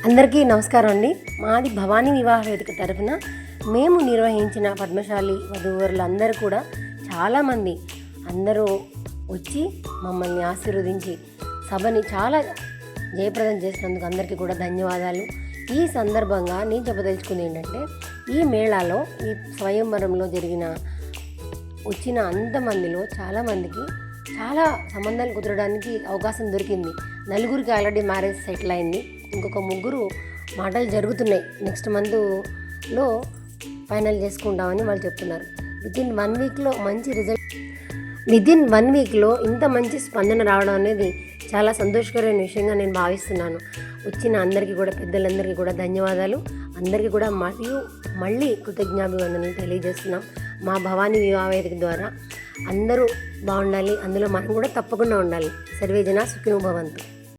అందరికీ నమస్కారం అండి. మాది భవానీ వివాహ వేదిక తరఫున మేము నిర్వహించిన పద్మశాలి వధూవరులందరూ కూడా చాలామంది అందరూ వచ్చి మమ్మల్ని ఆశీర్వదించి సభని చాలా జయప్రదం చేసినందుకు అందరికీ కూడా ధన్యవాదాలు. ఈ సందర్భంగా నేను చెప్పదలుచుకుంది ఏంటంటే, ఈ మేళాలో ఈ స్వయంవరంలో వచ్చిన అంతమందిలో చాలామందికి చాలా సంబంధాలు కుదరడానికి అవకాశం దొరికింది. నలుగురికి ఆల్రెడీ మ్యారేజ్ సెటిల్ అయింది. ఇంకొక 3 మాటలు జరుగుతున్నాయి. నెక్స్ట్ మంత్లో ఫైనల్ చేసుకుంటామని వాళ్ళు చెప్తున్నారు. వితిన్ 1 వీక్లో మంచి రిజల్ట్, వితిన్ 1 వీక్లో ఇంత మంచి స్పందన రావడం అనేది చాలా సంతోషకరమైన విషయంగా నేను భావిస్తున్నాను. వచ్చిన అందరికీ కూడా, పెద్దలందరికీ కూడా ధన్యవాదాలు. అందరికీ కూడా మళ్ళీ కృతజ్ఞాభివందనలు తెలియజేస్తున్నాం. మా భవానీ వివాహ వేదిక ద్వారా అందరూ బాగుండాలి, అందులో మనం కూడా తప్పకుండా ఉండాలి. సర్వేజన సుఖినో భవంతు.